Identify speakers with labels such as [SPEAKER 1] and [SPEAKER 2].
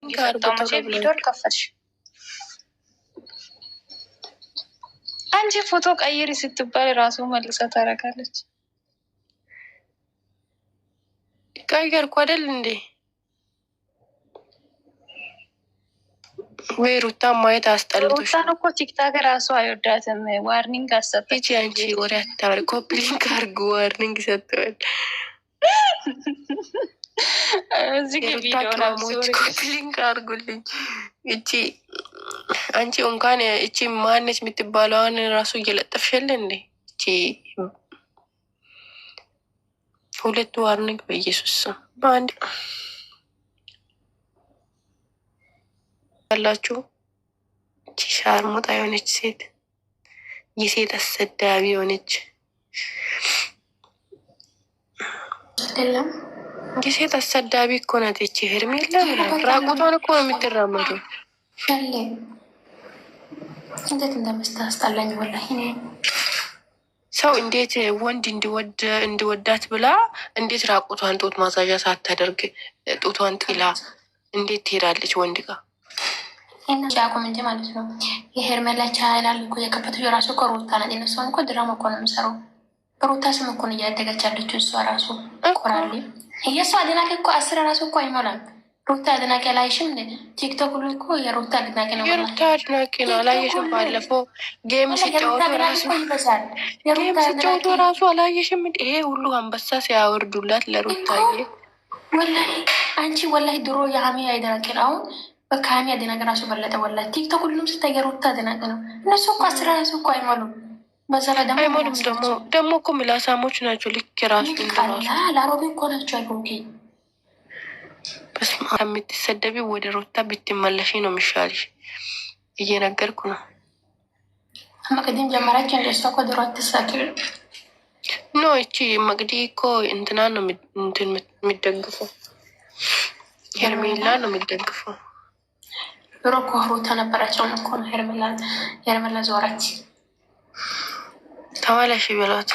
[SPEAKER 1] ቪዲዮ ከፈትሽ አንቺ ፎቶ ቀይሪ ስትባል ራሱ መልሳ ታረጋለች።
[SPEAKER 2] ቀየርኩ አይደል እንዴ? ወይ ሩታ ማየት አስጠልቶሽ?
[SPEAKER 1] ሩታን እኮ ቲክታክ ራሱ አይወዳትም። ዋርኒንግ አሰጠች።
[SPEAKER 2] አንቺ ወሬ አታውሪ። ኮፕሊንግ አርጉ። ዋርኒንግ ሰጥተዋል። ኮፕሊንግ አርጉልኝ። እቺ አንቺ እንኳን እቺ ማነች የምትባለውን ራሱ እየለጠፍሽለ እንዴ? እቺ ሁለት ዋርኒንግ በኢየሱስ በአንድ ያላችሁ እቺ ሻርሙጣ የሆነች ሴት፣ የሴት አሰዳቢ የሆነች የሴት አሰዳቢ እኮ ናት እቺ ሄርሜላ። ራቁቷን እኮ ነው የምትራመደው።
[SPEAKER 3] እንዴት እንደምታስጠላኝ ወላሂ።
[SPEAKER 2] ሰው እንዴት ወንድ እንዲወዳት ብላ እንዴት ራቁቷን ጡት ማሳዣ ሳታደርግ ጡቷን ጥላ እንዴት ትሄዳለች ወንድ ጋር?
[SPEAKER 3] አቁም እንጂ ማለት ነው። የሄርሜላ ቻናል እኮ የከፈቱ የራሱ እኮ ሩታ ናት። እነሷን እኮ ድራማ እኮ ነው የምሰራው። ሩታ ስም እኮ ነው እያደገች ያለችው እሷ ራሱ ቆራሌ። የእሷ አድናቂ እኮ 10 ራሱ እኮ አይሞላም። ሩታ አድናቂ አላየሽም? ቲክቶክ ሁሉ እኮ የሩታ አድናቂ ነው።
[SPEAKER 2] የሩታ አድናቂ ነው። አላየሽም? ባለፈው ጌም ሲጫወቱ ራሱ አላየሽም? ይሄ ሁሉ አንበሳ ሲያወርዱላት ለሩታዬ።
[SPEAKER 3] ወላሂ አንቺ ወላሂ ድሮ የሀሚ አድናቂ ነው። አሁን በካሚ አድናቂ ራሱ በለጠ። ወላሂ ቲክቶክ ሁሉም ስታይ የሩታ አድናቂ ነው። እነሱ እኮ 10 ራሱ እኮ አይሞሉም።
[SPEAKER 2] አይሞሉም ደግሞ እኮ ምላሳሞች ናቸው። ልክ ራሱ
[SPEAKER 3] ለአሮጌ እኮ ናቸው። አይጎጌ
[SPEAKER 2] በስመ አብ የምትሰደቢ ወደ ሩታ ብትመለሽ ነው የሚሻልሽ። እየነገርኩ ነው።
[SPEAKER 3] መቅዲም ጀመራች እንደሷ እኮ ድሮ አትሳክል
[SPEAKER 2] ኖ እቺ መቅዲ እኮ እንትና ነው የሚደግፈው፣ ሄርሜላ ነው የሚደግፈው።
[SPEAKER 3] ድሮ እኮ ሩታ ነበራቸው እኮ ነው ሄርሜላ ዞረች።
[SPEAKER 2] ተመለሽ በሏት።